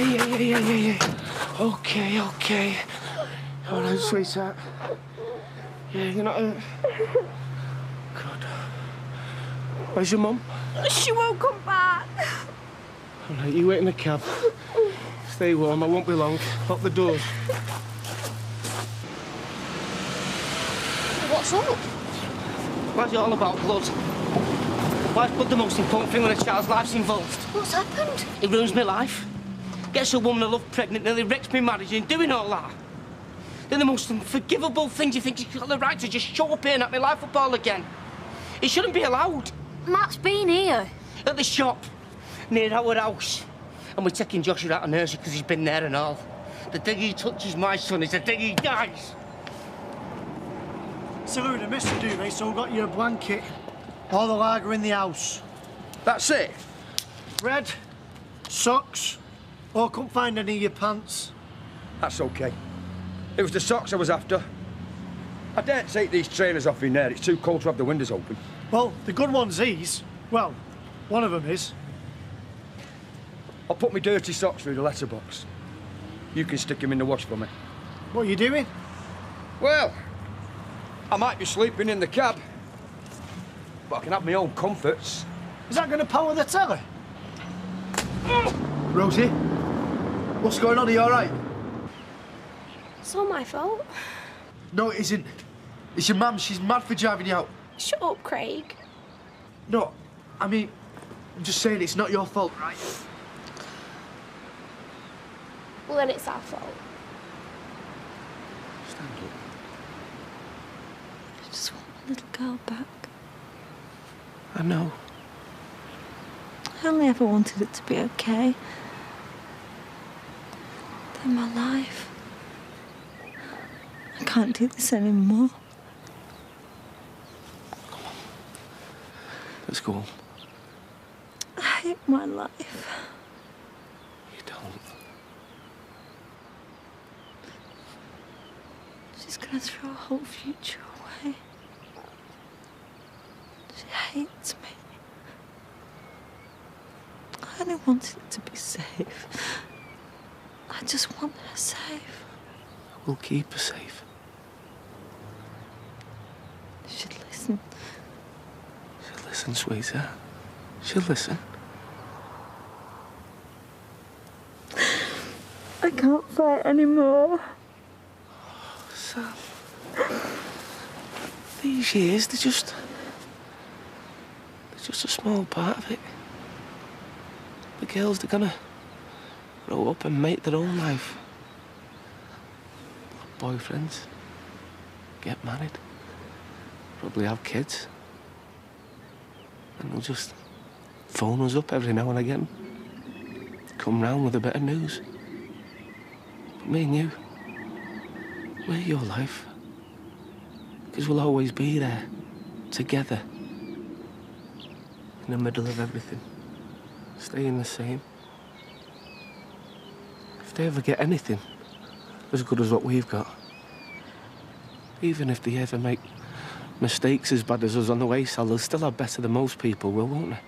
Yeah. Okay. All right, sweetheart. Yeah, you're not hurt. Good. Where's your mum? She won't come back. All right, you wait in the cab. Stay warm, I won't be long. Lock the doors. What's up? Why's it all about blood? Why is blood the most important thing when a child's life's involved? What's happened? It ruins my life. Gets a woman I love pregnant, nearly wrecks my marriage, and doing all that. They're the most unforgivable things. You think you've got the right to just show up here and at my life up all again. It shouldn't be allowed. Matt's been here. At the shop, near our house. And we're taking Joshua out of nursery because he's been there and all. The day he touches my son is the day he dies. So we're in a mess to do, mate, so we've got your blanket, all the lager in the house. That's it? Bread, socks, or couldn't find any of your pants. That's okay. It was the socks I was after. I daren't take these trainers off in there. It's too cold to have the windows open. Well, the good one's these. Well, one of them is. I'll put my dirty socks through the letterbox. You can stick them in the wash for me. What are you doing? Well, I might be sleeping in the cab, but I can have my own comforts. Is that going to power the telly? Rosie? What's going on? Are you all right? It's not my fault. No, it isn't. It's your mum. She's mad for driving you out. Shut up, Craig. No, I mean, I'm just saying it's not your fault, right? Well, then it's our fault. Stand up. I just want my little girl back. I know. I only ever wanted it to be okay. Then my life. I can't do this anymore. Let's go home. I hate my life. You don't. She's gonna throw her whole future away. She hates me. I only wanted it to be safe. I just want her safe. We'll keep her safe. She'd listen. She'll listen, sweetheart. She'll listen. I can't fight anymore. Sam. These years, they're just a small part of it. The girls, they're gonna grow up and make their own life. Boyfriends. Get married. Probably have kids. And they'll just phone us up every now and again. Come round with a bit of news. But me and you, we're your life. Because we'll always be there, together. In the middle of everything. Staying the same. If they ever get anything as good as what we've got, even if they ever make mistakes as bad as us on the way, Sal, they'll still have better than most people will, won't they?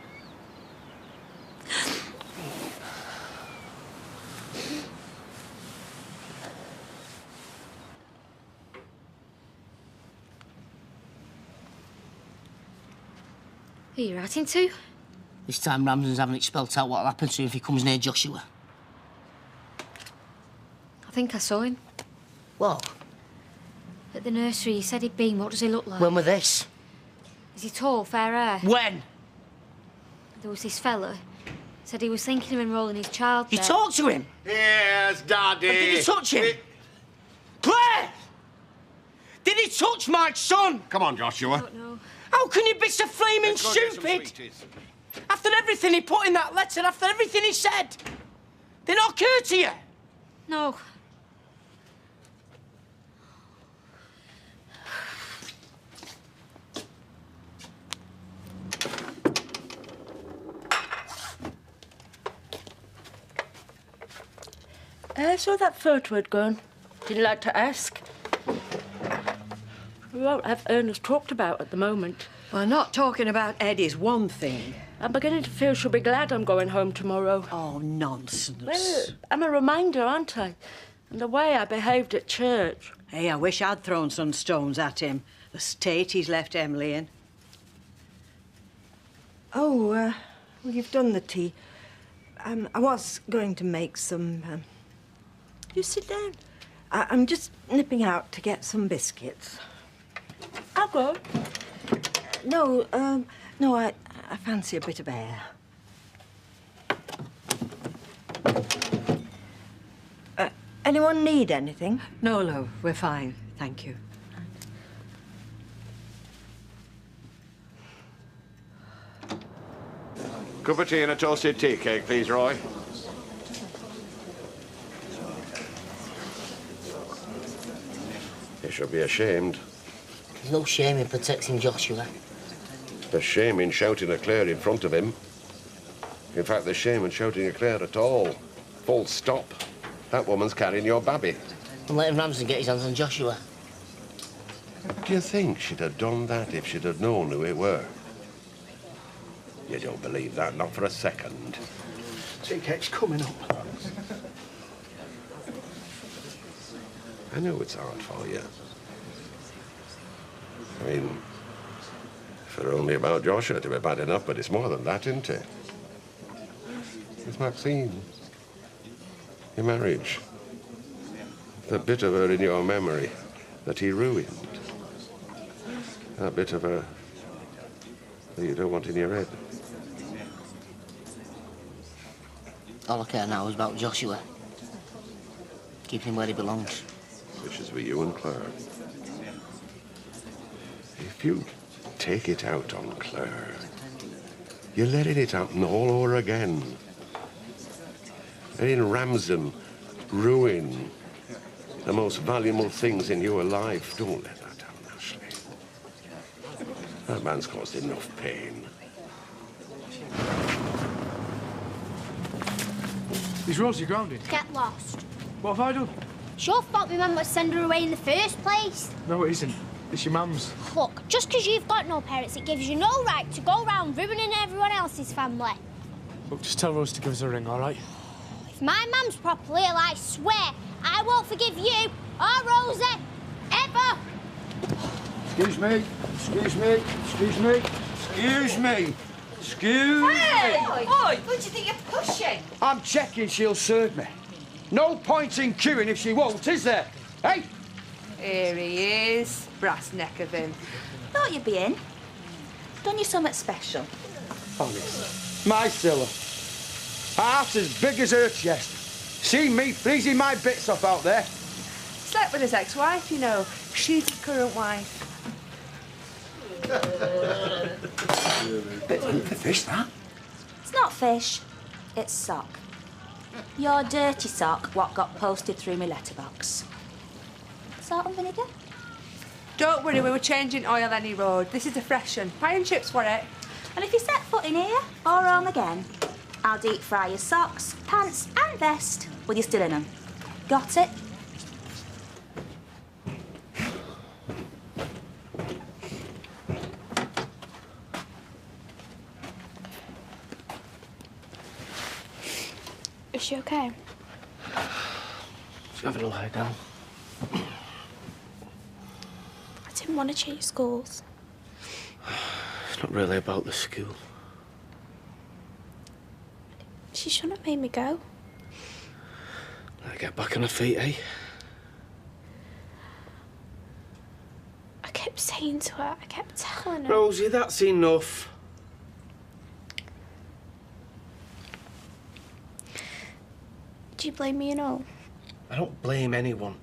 Who are you writing to? This time Ramsden's having it spelt out what'll happen to him if he comes near Joshua. I think I saw him. What? At the nursery, he said he'd been. What does he look like? When was this? Is he tall, fair hair? When? There was this fella. Said he was thinking of enrolling his child You there. talked to him? Yes, Daddy. And did he touch him? Claire! Did he touch my son? Come on, Joshua. I don't know. How can you be so flaming Let's go get some stupid? sweeties. After everything he put in that letter, after everything he said. They not occur to you? No. I saw that photo had gone. Didn't like to ask. We won't have Ernest talked about at the moment. Well, not talking about Ed is one thing. I'm beginning to feel she'll be glad I'm going home tomorrow. Oh, nonsense. Well, I'm a reminder, aren't I? And the way I behaved at church. Hey, I wish I'd thrown some stones at him. The state he's left Emily in. Oh, well, you've done the tea. I was going to make some... You sit down. I'm just nipping out to get some biscuits. I'll go. No, no, I fancy a bit of air. Anyone need anything? No, love, we're fine. Thank you. Cup of tea and a toasted tea cake, please, Roy. You should be ashamed. There's no shame in protecting Joshua. There's shame in shouting at Claire in front of him. In fact, there's shame in shouting at Claire at all. Full stop. That woman's carrying your babby. And letting Ramsden get his hands on Joshua. Do you think she'd have done that if she'd have known who it were? You don't believe that, not for a second. Tea cake's coming up. I know it's hard for you. I mean, for only about Joshua to be bad enough, but it's more than that, isn't it? It's Maxine. Your marriage. The bit of her in your memory that he ruined. That bit of her that you don't want in your head. All I care now is about Joshua. Keeping him where he belongs. Which is with you and Claire. If you take it out on Claire, you're letting it happen all over again. Letting Ramsden ruin the most valuable things in your life. Don't let that happen, Ashley. That man's caused enough pain. Is Rosie grounded? Get lost. What have I done? It's your fault my mum would send her away in the first place. No, it isn't. It's your mum's. Look, just because you've got no parents, it gives you no right to go round ruining everyone else's family. Look, just tell Rose to give us a ring, all right? If my mum's properly ill, I swear I won't forgive you or Rosie ever. Excuse me. Excuse me. Excuse me. Excuse me. Excuse me. Oi! Who do you think you're pushing? I'm checking she'll serve me. No point in queuing if she won't, is there? Hey? Here he is. Brass neck of him. Thought you'd be in. Done you something special. Honest. My Scylla. Heart as big as her chest. See me freezing my bits off out there. Slept with his ex-wife, you know. She's his current wife. Bit for fish, that. It's not fish. It's sock. Your dirty sock, what got posted through my letterbox. Salt and vinegar? Don't worry, we were changing oil any road. This is a fresh one. Pie and chips for it. And if you set foot in here, or home again, I'll deep fry your socks, pants and vest with you still in them. Got it? Is she okay? She's having a lie down. I didn't want to change schools. It's not really about the school. She shouldn't have made me go. Let her get back on her feet, eh? I kept saying to her, I kept telling her. Rosie, that's enough. Do you blame me and all? I don't blame anyone.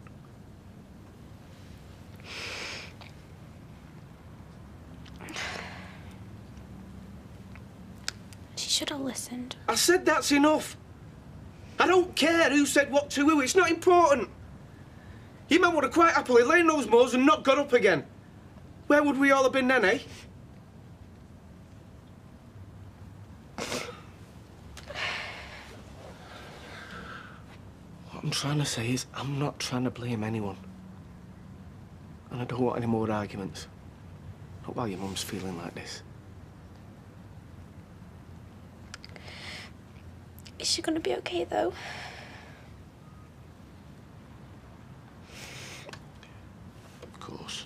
She should have listened. I said that's enough. I don't care who said what to who. It's not important. Your man would have quite happily lain those moors and not got up again. Where would we all have been then, eh? What I'm trying to say is I'm not trying to blame anyone. And I don't want any more arguments. Not while your mum's feeling like this. Is she gonna be okay, though? Of course.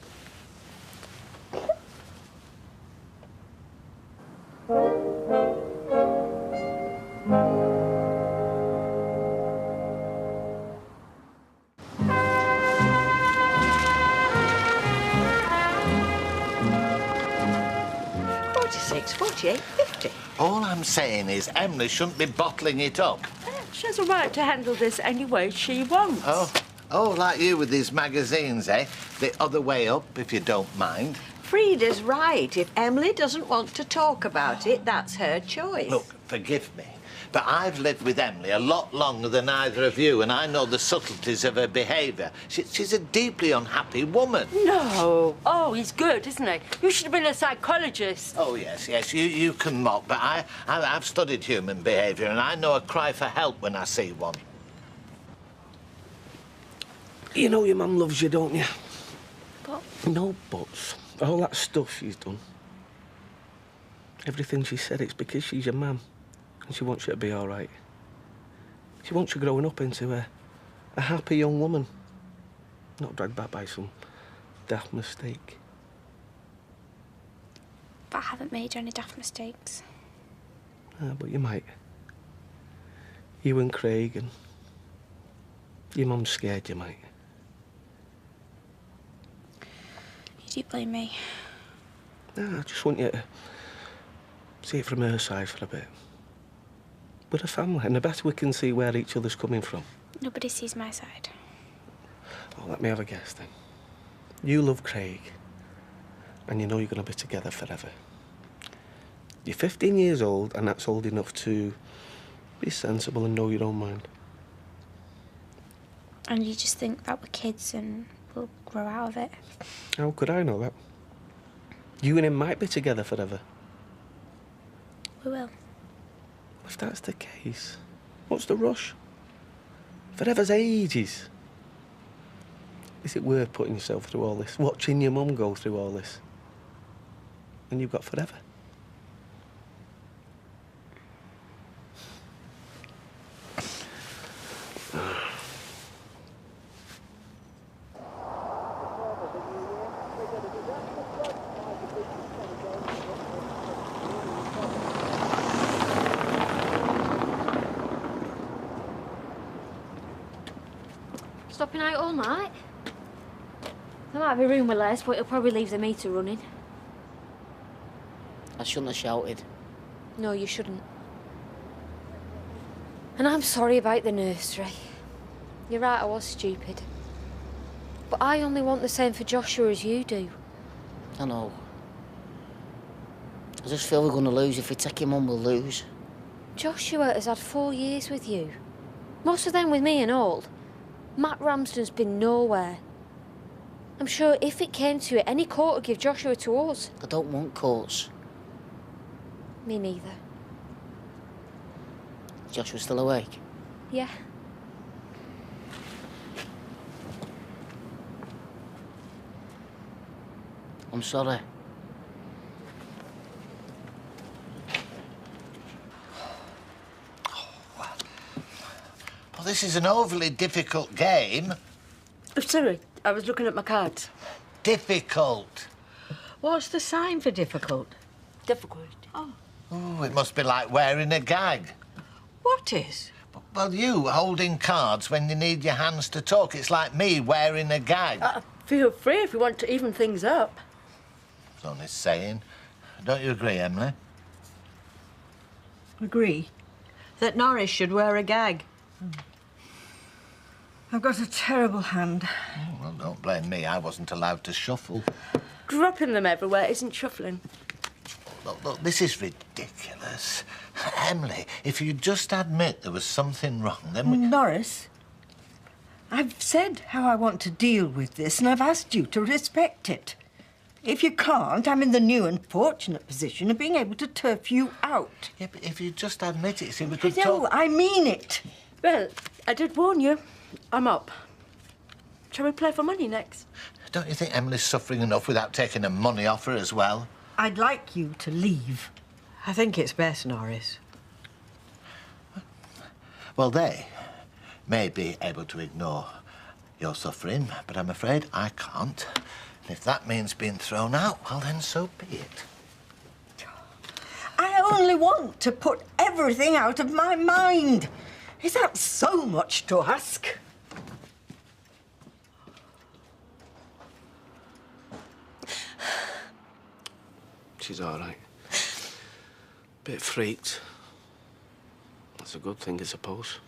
£46.48.50. All I'm saying is Emily shouldn't be bottling it up. She has a right to handle this any way she wants. Oh, like you with these magazines, eh? The other way up, if you don't mind. Frida's right. If Emily doesn't want to talk about it, that's her choice. Look, forgive me, but I've lived with Emily a lot longer than either of you, and I know the subtleties of her behaviour. She's a deeply unhappy woman. No. Oh, he's good, isn't he? You should have been a psychologist. Oh, yes, you can mock, but I've studied human behaviour, and I know a cry for help when I see one. You know your mum loves you, don't you? But... No buts. All that stuff she's done. Everything she said, it's because she's your mum. And she wants you to be all right. She wants you growing up into a happy young woman. Not dragged back by some daft mistake. But I haven't made any daft mistakes. But you might. You and Craig and... Your mum's scared you might. You do blame me. No, I just want you to see it from her side for a bit. We're a family, and the better we can see where each other's coming from. Nobody sees my side. Oh, let me have a guess then. You love Craig, and you know you're going to be together forever. You're 15 years old, and that's old enough to be sensible and know your own mind. And you just think that we're kids and we'll grow out of it? How could I know that? You and him might be together forever. We will. If that's the case, what's the rush? Forever's ages. Is it worth putting yourself through all this? Watching your mum go through all this? And you've got forever? Stopping out all night? There might be room with Les, but he'll probably leave the meter running. I shouldn't have shouted. No, you shouldn't. And I'm sorry about the nursery. You're right, I was stupid. But I only want the same for Joshua as you do. I know. I just feel we're going to lose. If we take him on, we'll lose. Joshua has had 4 years with you. Most of them with me and all. Matt Ramsden's been nowhere. I'm sure if it came to it, any court would give Joshua to us. I don't want courts. Me neither. Joshua's still awake? Yeah. I'm sorry. Well, this is an overly difficult game. Oh, sorry, I was looking at my cards. Difficult. What's the sign for difficult? Difficult. Oh, it must be like wearing a gag. What is? Well, you holding cards when you need your hands to talk. It's like me wearing a gag. Feel free if you want to even things up. It's only saying. Don't you agree, Emily? Agree. That Norris should wear a gag. I've got a terrible hand. Oh, well, don't blame me. I wasn't allowed to shuffle. Dropping them everywhere isn't shuffling. Look, this is ridiculous. Emily, if you just admit there was something wrong, then we... Norris, I've said how I want to deal with this, and I've asked you to respect it. If you can't, I'm in the new and fortunate position of being able to turf you out. Yeah, but if you just admit it, see, we could No, talk... I mean it. Well, I did warn you. I'm up. Shall we play for money next? Don't you think Emily's suffering enough without taking her money off her as well? I'd like you to leave. I think it's best, Norris. Well, they may be able to ignore your suffering, but I'm afraid I can't. And if that means being thrown out, well, then so be it. I only want to put everything out of my mind. Is that so much to ask? She's all right. Bit freaked. That's a good thing, I suppose.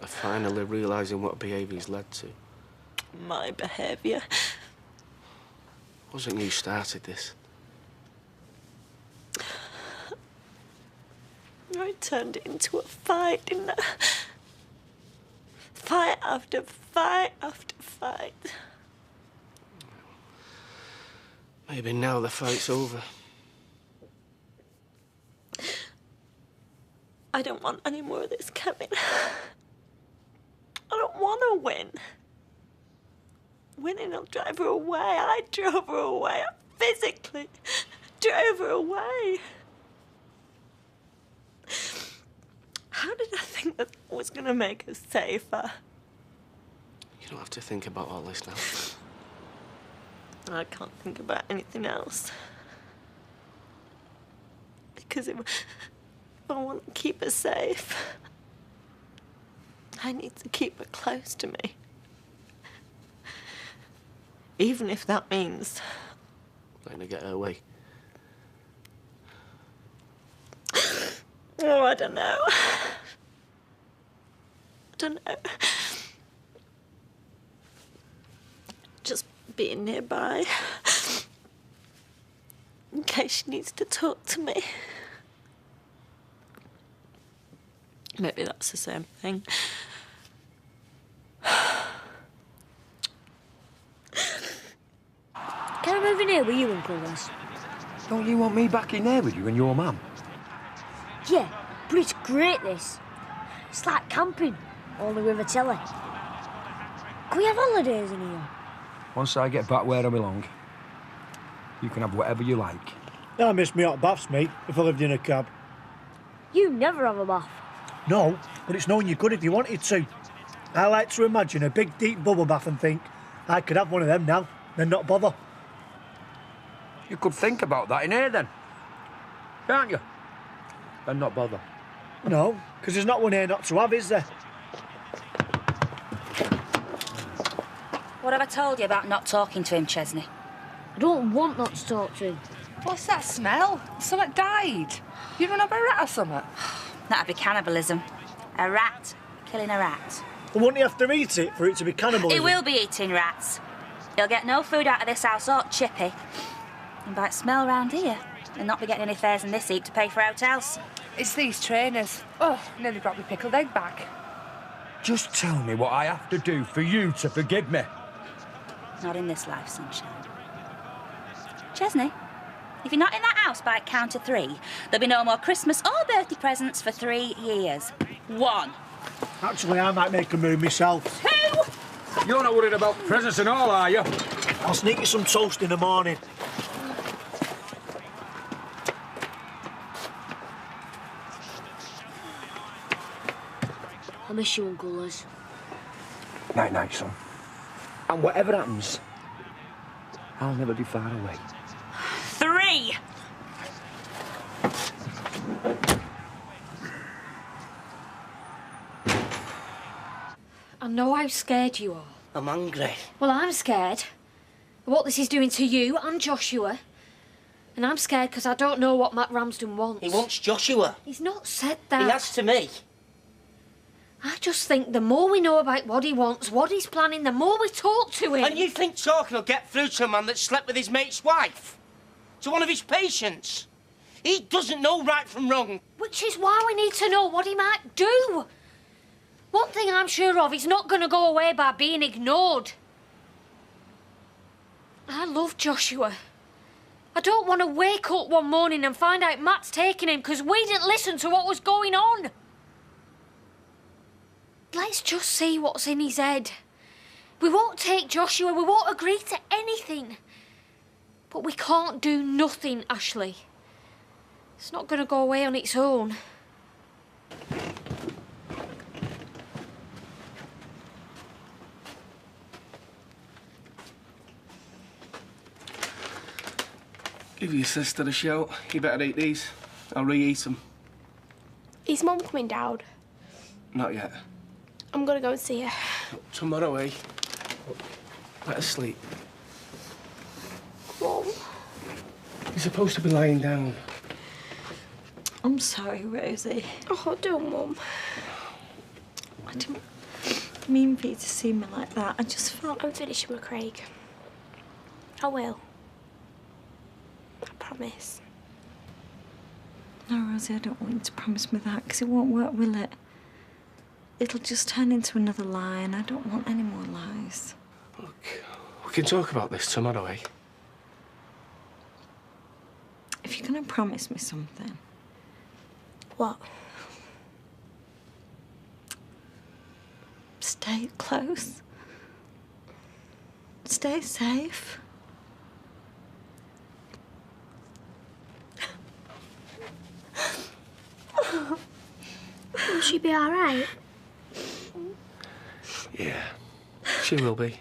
Her finally realising what behaviour's led to. My behaviour. Wasn't you started this? I turned it into a fight, didn't I? Fight after fight after fight. Maybe now the fight's over. I don't want any more of this, Kevin. I don't want to win. Winning will drive her away. I drove her away. I physically drove her away. How did I think that was going to make us safer? You don't have to think about all this now. I can't think about anything else. Because if I want to keep her safe, I need to keep her close to me. Even if that means... Letting her get her way. Oh, I don't know. I don't know. Just being nearby. In case she needs to talk to me. Maybe that's the same thing. Can I move in here with you, Uncle Wes? Don't you want me back in there with you and your mum? Yeah, but it's great, this. It's like camping, only with a telly. Can we have holidays in here? Once I get back where I belong, you can have whatever you like. I miss me hot baths, mate, if I lived in a cab. You never have a bath. No, but it's knowing you could if you wanted to. I like to imagine a big, deep bubble bath and think, I could have one of them now, then not bother. You could think about that in here, then. Can't you? And not bother. No, because there's not one here not to have, is there? What have I told you about not talking to him, Chesney? I don't want not to talk to him. What's that smell? Something died. You run up a rat or something? That'd be cannibalism. A rat killing a rat. Well, wouldn't you have to eat it for it to be cannibalism? He will be eating rats. He'll get no food out of this house or chippy. He might smell round here and not be getting any fares in this heap to pay for hotels. It's these trainers. Oh, nearly brought me pickled egg back. Just tell me what I have to do for you to forgive me. Not in this life, sunshine. Chesney, if you're not in that house by count of 3, there'll be no more Christmas or birthday presents for 3 years. 1. Actually, I might make a move myself. 2. You're not worried about presents and all, are you? I'll sneak you some toast in the morning. I miss you, Uncle Les. Night-night, son. And whatever happens, I'll never be far away. 3. I know how scared you are. I'm hungry. Well, I'm scared of what this is doing to you and Joshua. And I'm scared because I don't know what Matt Ramsden wants. He wants Joshua. He's not said that. He has to me. I just think the more we know about what he wants, what he's planning, the more we talk to him. And you think talking will get through to a man that slept with his mate's wife? To one of his patients? He doesn't know right from wrong. Which is why we need to know what he might do. One thing I'm sure of, he's not going to go away by being ignored. I love Joshua. I don't want to wake up one morning and find out Matt's taking him because we didn't listen to what was going on. Let's just see what's in his head. We won't take Joshua, we won't agree to anything. But we can't do nothing, Ashley. It's not going to go away on its own. Give your sister a shout. You better eat these. I'll re-eat them. Is Mum coming down? Not yet. I'm gonna go and see her. Tomorrow, eh? Let her sleep. Mum? You're supposed to be lying down. I'm sorry, Rosie. Oh, don't, Mum. I didn't mean for you to see me like that. I just felt... I'm finishing with Craig. I will. I promise. No, Rosie, I don't want you to promise me that, because it won't work, will it? It'll just turn into another lie, and I don't want any more lies. Look, we can talk about this tomorrow, eh? If you're going to promise me something... What? Stay close. Stay safe. Will she be all right? Yeah, she will be.